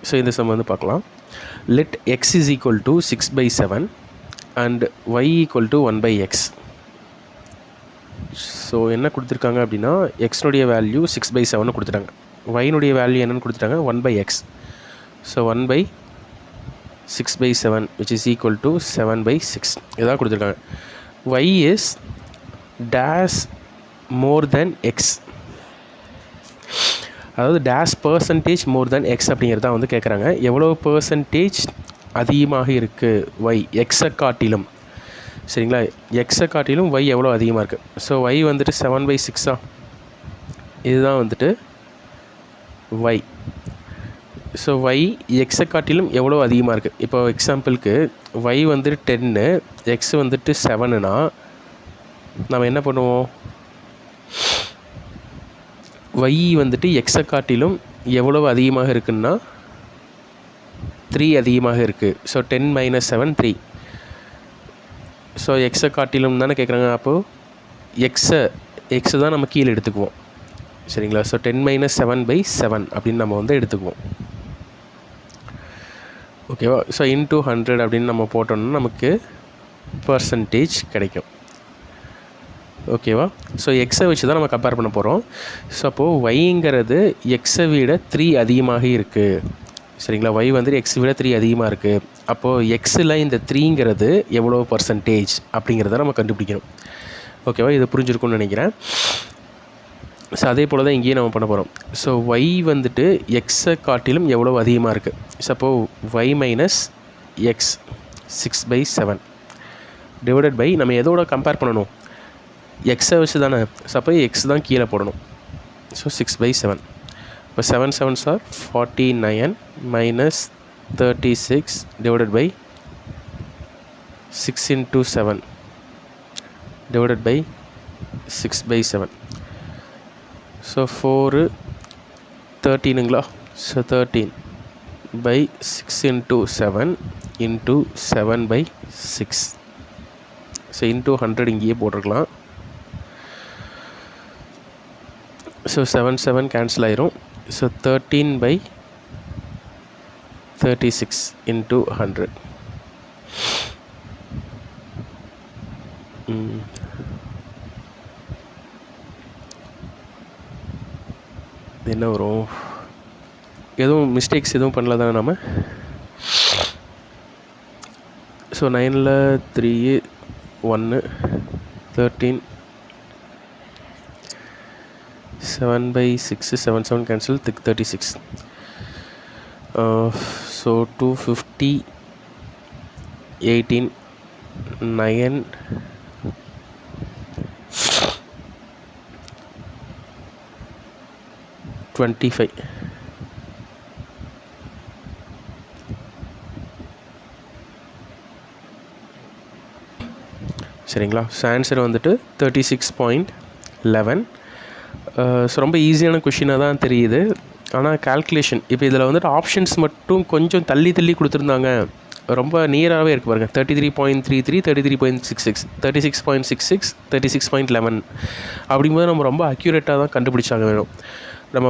So இந்த sum வந்து பார்க்கலாம். Let x is equal to 6/7 and y equal to 1/x. So என்ன கொடுத்துருக்காங்க அப்படின்னா எக்ஸ்னுடைய வேல்யூ 6/7 கொடுத்துட்டாங்க, ஒய்னுடைய வேல்யூ என்னென்னு கொடுத்துட்டாங்க 1/x. So 1/6/7 which is equal to 7/6 இதான் கொடுத்துருக்காங்க. y is dash more than x, அதாவது டேஷ் பர்சன்டேஜ் மோர் தேன் எக்ஸ் அப்படிங்கிறதான் வந்து கேட்குறாங்க. எவ்வளோ பர்சன்டேஜ் அதிகமாக இருக்குது ஒய் எக்ஸை காட்டிலும், சரிங்களா? எக்ஸை காட்டிலும் ஒய் எவ்வளோ அதிகமாக இருக்குது. ஸோ ஒய் வந்துட்டு 7/6 இதுதான் வந்துட்டு ஒய். ஸோ ஒய் எக்ஸை காட்டிலும் எவ்வளோ அதிகமாக இருக்குது. இப்போ எக்ஸாம்பிளுக்கு ஒய் வந்துட்டு 10, எக்ஸ் வந்துட்டு 7னா நம்ம என்ன பண்ணுவோம், ஒய் வந்துட்டு எக்ஸை காட்டிலும் எவ்வளவு அதிகமாக இருக்குன்னா 3 அதிகமாக இருக்குது. ஸோ 10 - 7 3. ஸோ எக்ஸை காட்டிலும் தானே கேட்குறாங்க. அப்போது எக்ஸை தான் நம்ம கீழே எடுத்துக்குவோம், சரிங்களா? ஸோ 10 - 7/7 அப்படின்னு நம்ம வந்து எடுத்துக்குவோம், ஓகேவா? ஸோ இன்டூ 100 அப்படின்னு நம்ம போட்டோம்னா நமக்கு பர்சன்டேஜ் கிடைக்கும், ஓகேவா? ஸோ எக்ஸை வச்சு தான் நம்ம கம்பேர் பண்ண போகிறோம். ஸோ அப்போது ஒய்ங்கிறது எக்ஸை விட 3 அதிகமாக இருக்குது, சரிங்களா? ஒய் வந்துட்டு எக்ஸை விட 3 அதிகமாக இருக்குது. அப்போது எக்ஸில் இந்த 3ங்கிறது எவ்வளோ பர்சன்டேஜ் அப்படிங்கிறத நம்ம கண்டுபிடிக்கணும், ஓகேவா? இது புரிஞ்சிருக்கும்னு நினைக்கிறேன். ஸோ அதே போல் தான் இங்கேயும் நம்ம பண்ண போகிறோம். ஸோ ஒய் வந்துட்டு எக்ஸை காட்டிலும் எவ்வளோ அதிகமாக இருக்குது. ஸோ அப்போது y minus x 6/7 divided by நம்ம எதோட கம்பேர் பண்ணணும், எக்ஸை வச்சு தானே. ஸோ அப்போ எக்ஸ் தான் கீழே போடணும். ஸோ 6/7. இப்போ 7 7s are 49 minus 36 divided by 6 into 7 divided by 6/7. So 4 13ங்களா. So 13 by 6 into 7 into 7/6. So into 100 இங்கேயே போட்டிருக்கலாம். ஸோ 7 7 கேன்சல் ஆயிரும். So 13/36 into 100. என்ன வரும், எதுவும் மிஸ்டேக்ஸ் எதுவும் பண்ணல தானே நம்ம. So 9ல் 3 1 13 7/6 7 7 cancel 36. So 250 18 9 25. சரிங்களா? ஸோ ஆன்சர் வந்துட்டு 36.11. ஸோ ரொம்ப ஈஸியான கொஷினாக தான் தெரியுது. ஆனால் கால்குலேஷன் இப்போ இதில் வந்துட்டு ஆப்ஷன்ஸ் மட்டும் கொஞ்சம் தள்ளி தள்ளி கொடுத்துருந்தாங்க, ரொம்ப நியராகவே இருக்குது பாருங்கள். 33.33 33.66 36.66 36.11 அப்படிங்கும்போது நம்ம ரொம்ப அக்யூரேட்டாக தான் கண்டுபிடிச்சாங்க வேணும். நம்ம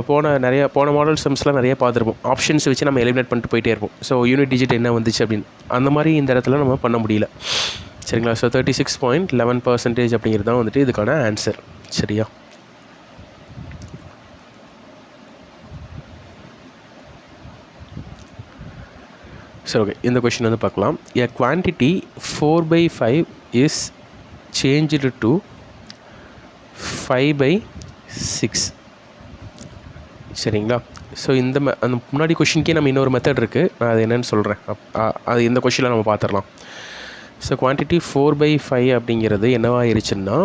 போன மாடல் சம்ஸ்லாம் நிறைய பார்த்துருப்போம், ஆப்ஷன்ஸ் வச்சு நம்ம எலிமினேட் பண்ணிட்டு போயிட்டே இருப்போம். ஸோ யூனிட் டிஜிட் என்ன வந்துச்சு அப்படின்னு அந்த மாதிரி இந்த இடத்துல நம்ம பண்ண முடியல, சரிங்களா? ஸோ 36.11% அப்படிங்கிறது தான் வந்துட்டு இதுக்கான ஆன்சர், சரியா? சரி, ஓகே. இந்த கொஷின் வந்து பார்க்கலாம். A quantity 4/5 is changed to 5/6, சரிங்களா? ஸோ அந்த முன்னாடி கொஷினுக்கே நம்ம இன்னொரு மெத்தட் இருக்குது, நான் அது என்னென்னு சொல்கிறேன். அது இந்த கொஷினில் நம்ம பார்த்துடலாம். ஸோ குவான்டிட்டி 4/5 அப்படிங்கிறது என்னவாயிருச்சுன்னா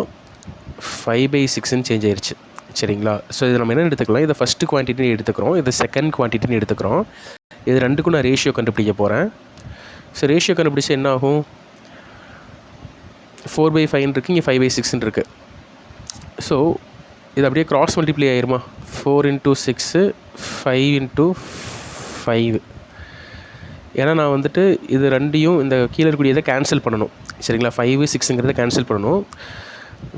5/6ன்னு சேஞ்ச் ஆயிடுச்சு, சரிங்களா? ஸோ இது நம்ம என்ன எடுத்துக்கலாம், இதை ஃபஸ்ட்டு குவான்டிட்டின்னு எடுத்துக்கிறோம், இது செகண்ட் குவான்டிட்டின்னு எடுத்துக்கிறோம். இது ரெண்டுக்கும் நான் ரேஷியோ கண்டுபிடிக்க போகிறேன். ஸோ ரேஷியோ கண்டுபிடிச்சா என்ன ஆகும், 4/5 இருக்குது, இங்கே 5/6 இருக்குது. ஸோ இது அப்படியே கிராஸ் மல்டிப்ளை ஆயிருமா, 4 × 6 5 × 5. ஏன்னா நான் வந்துட்டு இது ரெண்டையும் இந்த கீழே இருக்கக்கூடியதை கேன்சல் பண்ணணும், சரிங்களா? 5 6ங்கிறத கேன்சல் பண்ணணும்.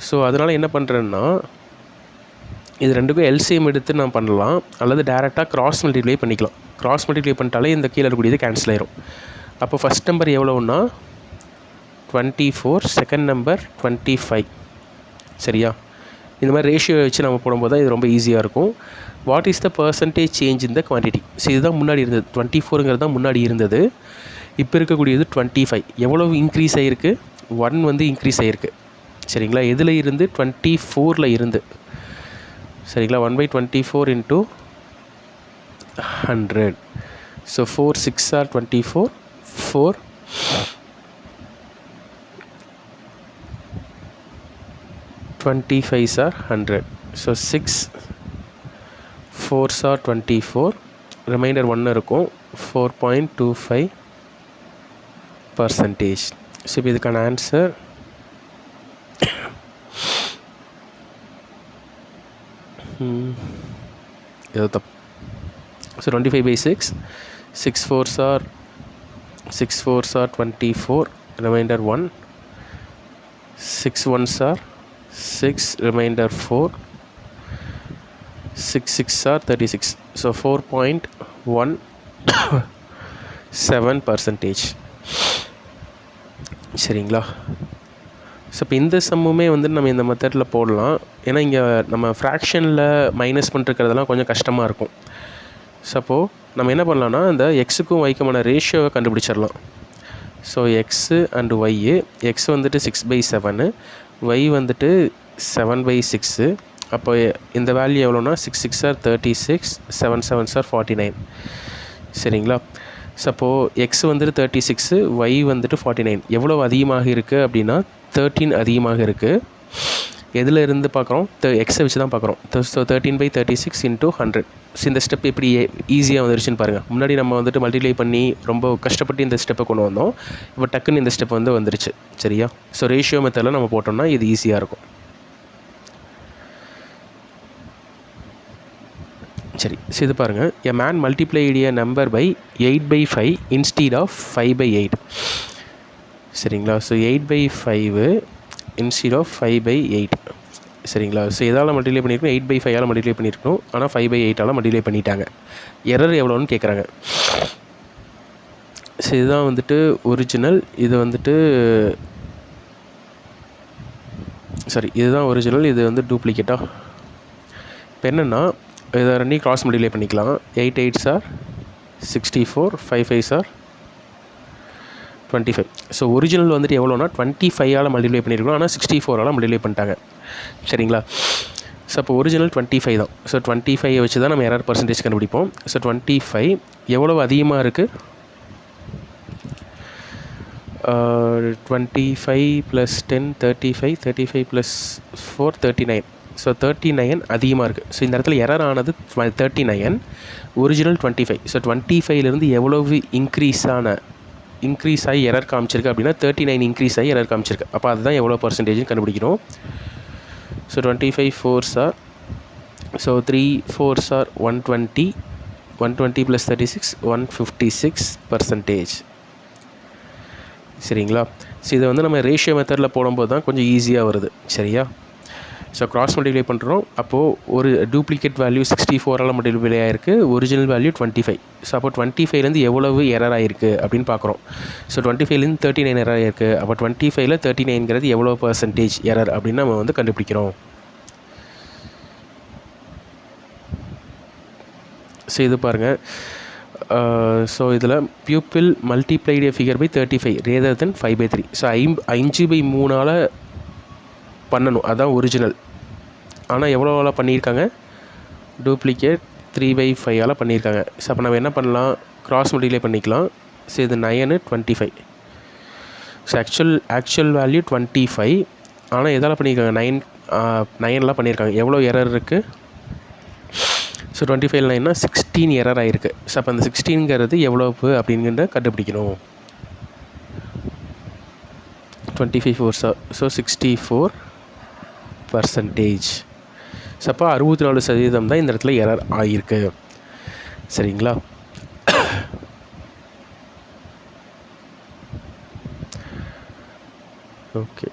ஸோ அதனால் என்ன பண்ணுறேன்னா இது ரெண்டுக்கும் எல்சிஎம் எடுத்து நான் பண்ணலாம், அல்லது டேரெக்டாக கிராஸ் மல்டிப்ளை பண்ணிக்கலாம். கிராஸ் மல்டிப்ளை பண்ணிட்டாலே இந்த கீழே இருக்கக்கூடியது கேன்சல் ஆயிரும். அப்போ ஃபஸ்ட் நம்பர் எவ்வளோன்னா 24, செகண்ட் நம்பர் 25. சரியா? இந்த மாதிரி ரேஷியோ வச்சு நம்ம போடும்போது தான் இது ரொம்ப ஈஸியாக இருக்கும். What is the percentage change in the quantity? So இதுதான் முன்னாடி இருந்தது, 24ங்கிறது தான் முன்னாடி இருந்தது. இப்போ இருக்கக்கூடியது 25. எவ்வளோ இன்க்ரீஸ் ஆகிருக்கு? 1 வந்து இன்க்ரீஸ் ஆகிருக்கு. சரிங்களா? எதில் இருந்து? 24ல் இருந்து. சரிங்களா? 1/24 into 100. So 4 6 are 24, 4 25s are 100. So 6 4s are 24, remainder 1 இருக்கும், 4.25%. ஸோ இப்போ இதுக்கான ஆன்சர் ஏதோ தப்பு. So 25/6, 6 4s are 24, remainder 1, 6 1s are 6, remainder 4, 6 6 are 36. So 4.17%. சரிங்களா? ஸோ இப்போ இந்த சம்முமே வந்து நம்ம இந்த மெத்தடில் போடலாம். ஏன்னா இங்கே நம்ம ஃப்ராக்ஷனில் மைனஸ் பண்ணிருக்கிறதெல்லாம் கொஞ்சம் கஷ்டமாக இருக்கும். ஸோ அப்போது நம்ம என்ன பண்ணலான்னா இந்த எக்ஸுக்கும் ஒய்க்குமான ரேஷியோவை கண்டுபிடிச்சிடலாம். So x and Y, X வந்துட்டு 6/7, ஒய் வந்துட்டு 7/6. அப்போ இந்த வேல்யூ எவ்வளோனா 6 6 are 36, 7 7s are 49. சரிங்களா? ஸோ அப்போது எக்ஸ் வந்துட்டு 36, ஒய் வந்துட்டு 49. எவ்வளோ அதிகமாக இருக்குது அப்படின்னா 13 அதிகமாக இருக்குது. எதில் இருந்து பார்க்குறோம்? எக்ஸை வச்சு தான் பார்க்குறோம். So 13/36 into 100. ஸோ இந்த ஸ்டெப் எப்படி ஈஸியாக வந்துருச்சுன்னு பாருங்கள். முன்னாடி நம்ம வந்துட்டு மல்டிப்ளை பண்ணி ரொம்ப கஷ்டப்பட்டு இந்த ஸ்டெப்பை கொண்டு வந்தோம். இப்போ டக்குன்னு இந்த ஸ்டெப் வந்து வந்துருச்சு. சரியா? ஸோ ரேஷியோ மெத்தடில் நம்ம போட்டோம்னா இது ஈஸியாக இருக்கும். சரி, ஸோ இது பாருங்கள். A man multiplied a number by 8/5 instead of 5/8. சரிங்களா? So 8/5 instead of 5/8. சரிங்களா? ஸோ எதால் மல்டிப்ளை பண்ணியிருக்கணும்? 8/5ஆல் மல்டிப்ளை பண்ணியிருக்கணும். ஆனால் 5/8ஆல் மல்டிப்ளை பண்ணிட்டாங்க. எரர் எவ்வளோன்னு கேட்குறாங்க. ஸோ இதுதான் வந்துட்டு ஒரிஜினல். இது வந்துட்டு இதுதான் ஒரிஜினல், இது வந்து டூப்ளிகேட்டா. இப்போ என்னென்னா இதை ரெண்டையும் கிராஸ் மல்டிப்ளை பண்ணிக்கலாம். 8 8s are 64, 5 5s are 25. So original வந்துட்டு எவ்வளோனா 25ஆல் மல்டிப்ளை பண்ணியிருக்கணும். ஆனால் 64ஆல் மல்டிப்ளை பண்ணிட்டாங்க. சரிங்களா? ஸோ அப்போ ஒரிஜினல் 25 தான். ஸோ 25 வச்சு தான் நம்ம எரர் பர்சன்டேஜ் கண்டுபிடிப்போம். ஸோ 25 எவ்வளோ அதிகமாக இருக்குது? 25 + 10 35, 35 + 4 39. ஸோ 39 அதிகமாக இருக்குது. ஸோ இந்த இடத்துல எரர் ஆனது 39, ஒரிஜினல் 25. ஸோ 25லேருந்து எவ்வளவு இன்க்ரீஸ் ஆகி எரர் காமிச்சிருக்கு அப்படின்னா 39 இன்க்ரீஸ் ஆகி எரர் காமிச்சிருக்கு. அப்போ அதுதான் எவ்வளோ பர்சன்டேஜ்னு கண்டுபிடிக்கணும். So 25 4s are, so 3 4s are 120, 120 + 36 156%. சரிங்களா? ஸோ இதை வந்து நம்ம ரேஷியோ மெத்தடில் போடும்போது தான் கொஞ்சம் ஈஸியாக வருது. சரியா? ஸோ கிராஸ் மல்டிப்ளை பண்ணுறோம். அப்போது ஒரு டூப்ளிகேட் வேல்யூ 64ஆல் மல்டிப்ளை ஆகிருக்கு, ஒரிஜினல் வேல்யூ 25. ஸோ அப்போ 25லேருந்து எவ்வளவு எரர் ஆகிருக்கு அப்படின்னு பார்க்குறோம். ஸோ 25லேருந்து 39 எரர் ஆகிருக்கு. அப்போ 25ல் 39ங்கிறது எவ்வளோ பர்சன்டேஜ் எரர் அப்படின்னு நம்ம வந்து கண்டுபிடிக்கிறோம். ஸோ இது பாருங்கள். ஸோ இதில் people multiplied a figure by 35 rather than 5/3. So 5/3ஆல் பண்ணணும், அதுதான் ஒரிஜினல். ஆனால் எவ்வளோவால் பண்ணியிருக்காங்க? டூப்ளிகேட் 3/5ஆல் பண்ணியிருக்காங்க. ஸோ அப்போ நம்ம என்ன பண்ணலாம்? கிராஸ் மல்டிப்ளை பண்ணிக்கலாம். ஸோ இது 9 25. ஸோ ஆக்சுவல் வேல்யூ 25, ஆனால் எதால் பண்ணியிருக்காங்க? 9லாம் பண்ணியிருக்காங்க. எவ்வளோ எரர் இருக்குது? ஸோ 25 9னா 16 எரர் ஆகிருக்கு. ஸோ அப்போ அந்த 16ங்கிறது எவ்வளவு அப்படிங்கிறத கண்டுபிடிக்கணும். 25 4s are, ஸோ 64%. ஸோ அப்போ 64% தான் இந்த இடத்துல எரர் ஆகியிருக்கு. சரிங்களா? ஓகே.